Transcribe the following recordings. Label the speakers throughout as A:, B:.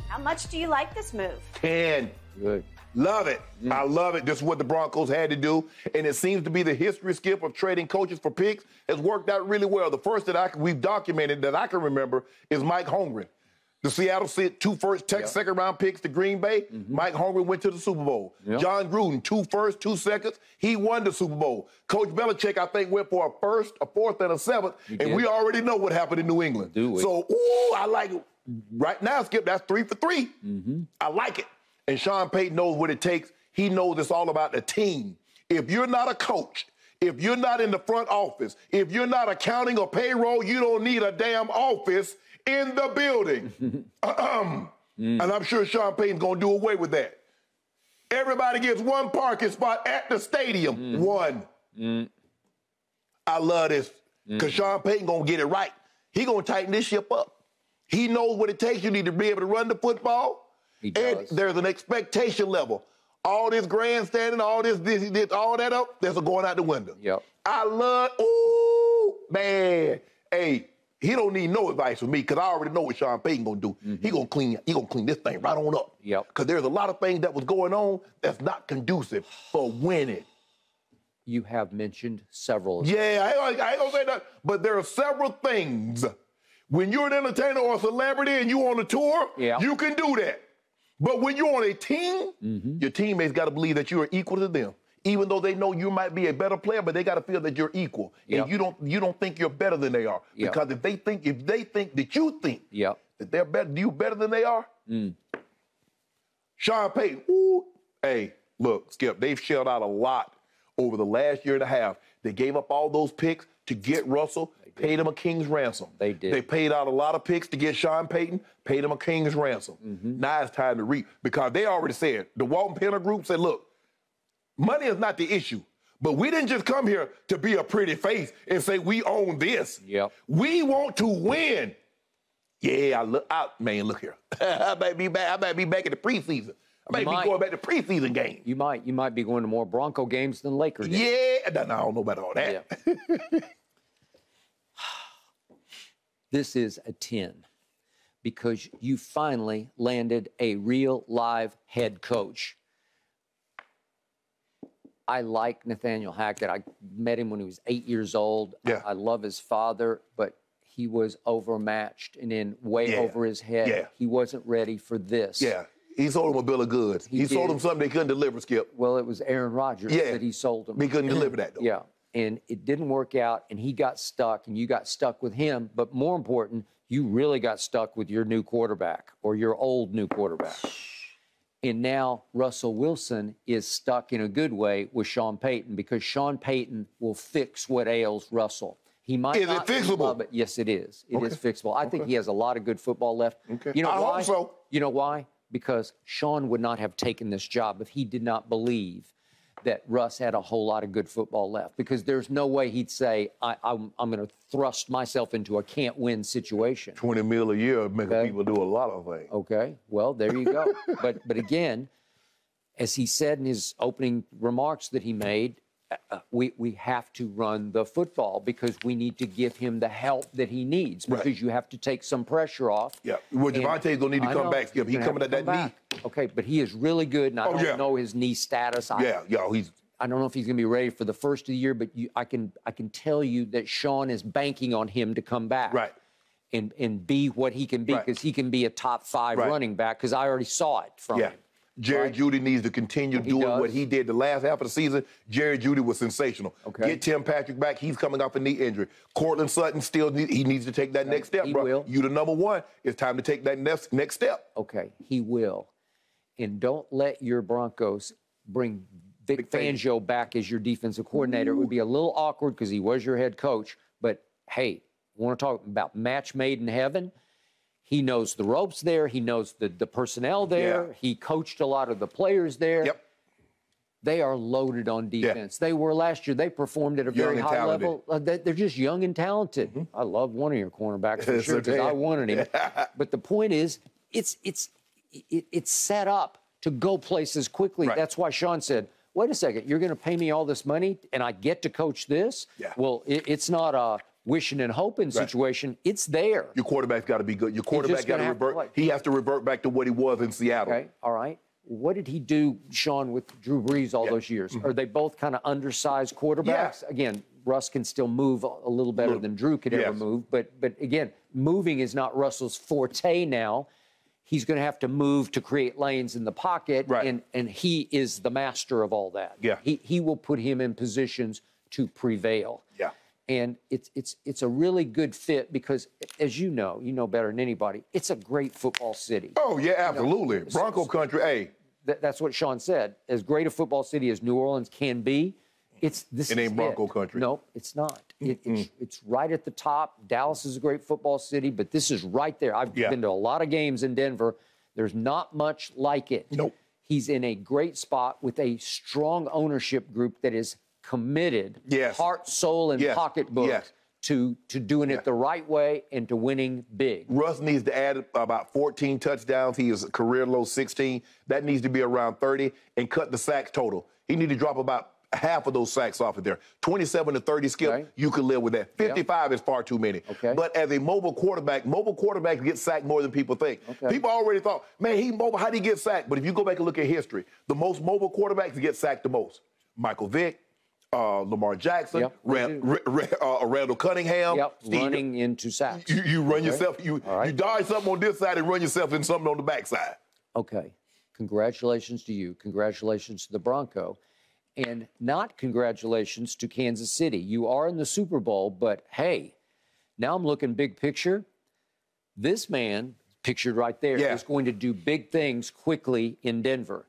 A: How much do you like this move?
B: 10.
C: Good.
B: Love it. I love it. This is what the Broncos had to do. And it seems to be the history, Skip, of trading coaches for picks has worked out really well. The first that we've documented that I can remember is Mike Holmgren. The Seattle sent 2 second-round picks to Green Bay. Mike Holmgren went to the Super Bowl. John Gruden, 2 firsts, 2 seconds. He won the Super Bowl. Coach Belichick, I think, went for a first, a fourth, and a seventh. And we already know what happened in New England. So, I like it. Right now, Skip, that's 3 for 3. I like it. And Sean Payton knows what it takes. He knows it's all about the team. If you're not a coach, if you're not in the front office, if you're not accounting or payroll, you don't need a damn office in the building. And I'm sure Sean Payton's going to do away with that. Everybody gets 1 parking spot at the stadium. 1. I love this because Sean Payton going to get it right. He going to tighten this ship up. He knows what it takes. You need to be able to run the football.
C: He does.
B: And there's an expectation level. All this grandstanding, all this, all that up, that's going out the window. I love, man. Hey, he don't need no advice from me because I already know what Sean Payton gonna do. He gonna clean this thing right on up. Because there's a lot of things that was going on that's not conducive for winning.
C: You have mentioned several.
B: Yeah, I ain't gonna say that, but there are several things. When you're an entertainer or a celebrity and you on a tour, you can do that. But when you're on a team, your teammates got to believe that you are equal to them. Even though they know you might be a better player, but they got to feel that you're equal. And you don't think you're better than they are. Because if they think that you think that they're better, you better than they are. Sean Payton, hey, look, Skip, they've shelled out a lot over the last year and a half. They gave up all those picks to get Russell, paid him a king's ransom.
C: They did.
B: They paid out a lot of picks to get Sean Payton, paid him a king's ransom. Now it's time to reap because they already said, the Walton Penner Group said, look, money is not the issue, but we didn't just come here to be a pretty face and say we own this. We want to win. Yeah, man, look here. I might be back in the preseason. I might be going back to preseason games.
C: You might be going to more Bronco games than Lakers games.
B: Yeah, no, I don't know about all that.
C: This is a 10 because you finally landed a real live head coach. I like Nathaniel Hackett. I met him when he was 8 years old. I love his father, but he was overmatched and in way over his head. He wasn't ready for this.
B: He sold him a bill of goods. He sold him something they couldn't deliver, Skip.
C: Well, it was Aaron Rodgers that he sold him.
B: He couldn't deliver that, though.
C: And it didn't work out, and he got stuck, and you got stuck with him. But more important, you really got stuck with your new quarterback or your old new quarterback. And now Russell Wilson is stuck in a good way with Sean Payton because Sean Payton will fix what ails Russell. He might
B: Is it fixable?
C: Love it. Yes, it is. It is fixable. I think he has a lot of good football left. You know why?
B: I hope so.
C: You know why? Because Sean would not have taken this job if he did not believe that Russ had a whole lot of good football left. Because there's no way he'd say, I'm going to thrust myself into a can't-win situation.
B: 20 mil a year making people do a lot of things.
C: Okay, well, there you go. But again, as he said in his opening remarks that he made, we have to run the football because we need to give him the help that he needs because you have to take some pressure off.
B: Well, Javonte's going to need to come back, Skip. He's coming at that knee.
C: Okay, but he is really good, and I don't know his knee status. I don't know if he's going to be ready for the first of the year, but I can tell you that Sean is banking on him to come back. And be what he can be because he can be a top 5 running back because I already saw it from him.
B: Jerry Jeudy needs to continue doing what he did the last half of the season. Jerry Jeudy was sensational. Get Tim Patrick back. He's coming off a knee injury. Cortland Sutton he needs to take that next step, bro. You the number 1. It's time to take that next step.
C: Okay, he will. And don't let your Broncos bring Vic Fangio back as your defensive coordinator. It would be a little awkward because he was your head coach. But, hey, want to talk about match made in heaven? He knows the ropes there. He knows the personnel there. He coached a lot of the players there. They are loaded on defense. They were last year. They performed at a very high level. They're just young and talented. I love one of your cornerbacks for sure because I wanted him. But the point is, it's set up to go places quickly. That's why Sean said, wait a second, you're going to pay me all this money and I get to coach this? Well, it's not a wishing and hoping situation. It's there.
B: Your quarterback's got to be good. Your quarterback got to revert. He has to revert back to what he was in Seattle.
C: Okay, all right. What did he do, Sean, with Drew Brees all those years? Are they both kind of undersized quarterbacks?
B: Yeah.
C: Again, Russ can still move a little better than Drew could ever move. But again, moving is not Russell's forte now. He's going to have to move to create lanes in the pocket, and he is the master of all that.
B: Yeah.
C: He will put him in positions to prevail.
B: Yeah.
C: And it's a really good fit because, as you know better than anybody, it's a great football city.
B: Oh, yeah, absolutely. Bronco country, hey.
C: That's what Sean said. As great a football city as New Orleans can be, it ain't
B: Bronco country.
C: No, it's not. It's right at the top. Dallas is a great football city, but this is right there. I've been to a lot of games in Denver. There's not much like it.
B: Nope.
C: He's in a great spot with a strong ownership group that is committed, heart, soul, and pocketbook to doing it the right way and to winning big.
B: Russ needs to add about 14 touchdowns. He is career low 16. That needs to be around 30 and cut the sacks total. He need to drop about half of those sacks off of there. 27 to 30 skip, you can live with that. 55 is far too many. But as a mobile quarterbacks get sacked more than people think. People already thought, man, he mobile, how did he get sacked? But if you go back and look at history, the most mobile quarterbacks get sacked the most. Michael Vick, Lamar Jackson, Randall Cunningham.
C: Running into sacks.
B: You run yourself, you dodge something on this side and run yourself in something on the backside.
C: Okay. Congratulations to you. Congratulations to the Bronco. And not congratulations to Kansas City. You are in the Super Bowl, but hey, now I'm looking big picture. This man, pictured right there, is going to do big things quickly in Denver.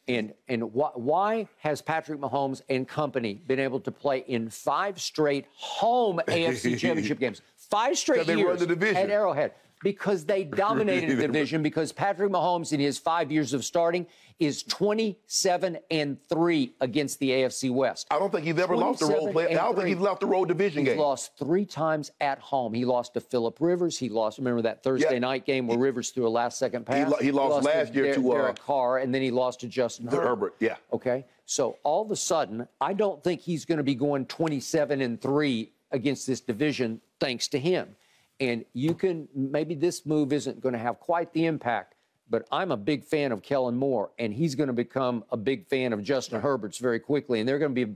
C: And why has Patrick Mahomes and company been able to play in 5 straight home AFC Championship games? 5 straight years at Arrowhead. Because they dominated the division, because Patrick Mahomes in his 5 years of starting is 27-3 against the AFC West.
B: I don't think he's ever lost a road play. I don't think he's lost a road division game.
C: He's lost 3 times at home. He lost to Phillip Rivers. He lost, remember that Thursday night game where Rivers threw a last-second pass?
B: He lost last year to
C: Derek Carr, and then he lost to Justin
B: Herbert. Yeah.
C: Okay, so all of a sudden, I don't think he's going to be going 27-3 against this division thanks to him. And you can, maybe this move isn't going to have quite the impact, but I'm a big fan of Kellen Moore, and he's going to become a big fan of Justin Herbert's very quickly, and they're going to be a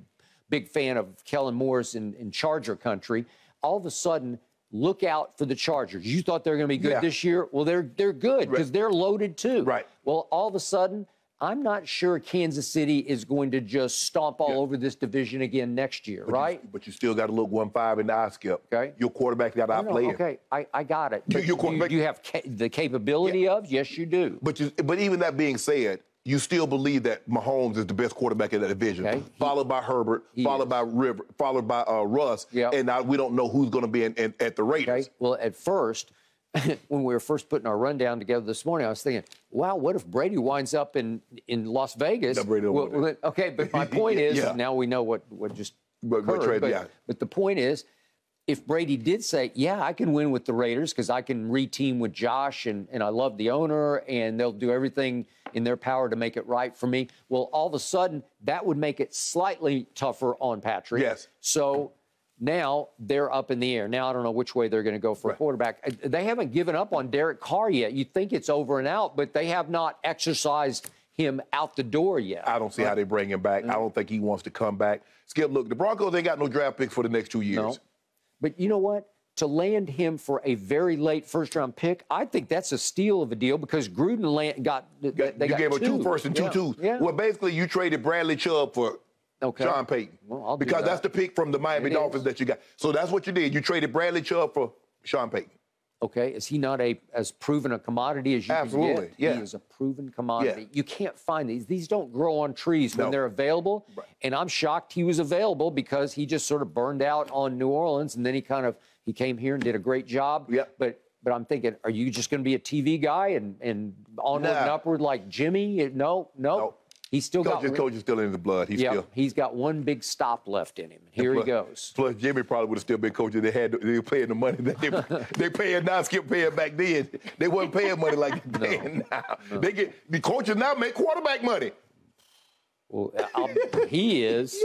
C: big fan of Kellen Moore's in Charger country. All of a sudden, look out for the Chargers. You thought they were going to be good this year? Well, they're good because they're loaded too.
B: Right.
C: Well, all of a sudden, I'm not sure Kansas City is going to just stomp all over this division again next year, right?
B: But you still got to look 1-5 in the eye skip.
C: Okay.
B: Your quarterback got to outplay it.
C: Okay, I got it. Do you have the capability of? Yes, you do.
B: But even that being said, you still believe that Mahomes is the best quarterback in that division, followed by Herbert, followed by Russ, and now we don't know who's going to be at the Raiders.
C: Okay. Well, at first, when we were first putting our rundown together this morning, I was thinking, wow, what if Brady winds up in Las Vegas? Okay, but my point is, now we know what just occurred. But the point is, if Brady did say, yeah, I can win with the Raiders because I can re-team with Josh and I love the owner and they'll do everything in their power to make it right for me, well, all of a sudden, that would make it slightly tougher on Patrick.
B: Yes.
C: So now they're up in the air. Now I don't know which way they're going to go for a quarterback. They haven't given up on Derek Carr yet. You think it's over and out, but they have not exercised him out the door yet.
B: I don't see how they bring him back. I don't think he wants to come back. Skip, look, the Broncos, they got no draft picks for the next 2 years.
C: No. But you know what? To land him for a very late first-round pick, I think that's a steal of a deal because Gruden got
B: you gave him 2 firsts and 2 twos.
C: Yeah.
B: Well, basically, you traded Bradley Chubb for Sean Payton.
C: Well,
B: because that's the pick from the Miami Dolphins that you got. So that's what you did. You traded Bradley Chubb for Sean Payton.
C: Okay, is he not as proven a commodity as you can get? He is a proven commodity. You can't find these. These don't grow on trees when they're available. And I'm shocked he was available because he just sort of burned out on New Orleans, and then he came here and did a great job. But I'm thinking, are you just going to be a TV guy and onward and upward like Jimmy? No. He's still
B: coach is still in the blood.
C: He's got one big stop left in him. Here he goes.
B: Plus, Jimmy probably would have still been coaching. They were paying the money that they paying now. Skip paying back then. They wasn't paying money like they're paying now. The coaches now make quarterback money.
C: Well, he is.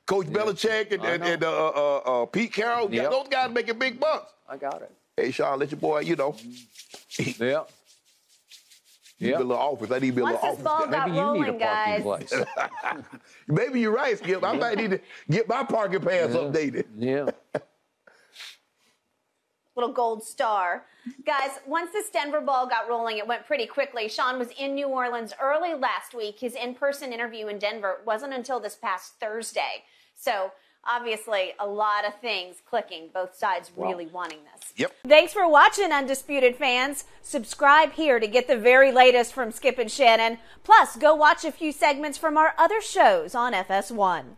B: Coach Belichick and Pete Carroll, those guys making big bucks.
C: I got it.
B: Hey, Sean, let your boy,
C: Yeah.
B: Need a little office. I need to be a little office.
A: Ball got
C: Maybe you
A: rolling,
C: need a parking place.
B: Maybe you're right, Skip. I might need to get my parking pass updated.
C: Yeah.
A: Little gold star. Guys, once this Denver ball got rolling, it went pretty quickly. Sean was in New Orleans early last week. His in-person interview in Denver wasn't until this past Thursday. So obviously a lot of things clicking, both sides really wanting this.
B: Yep.
A: Thanks for watching, Undisputed fans. Subscribe here to get the very latest from Skip and Shannon. Plus, go watch a few segments from our other shows on FS1.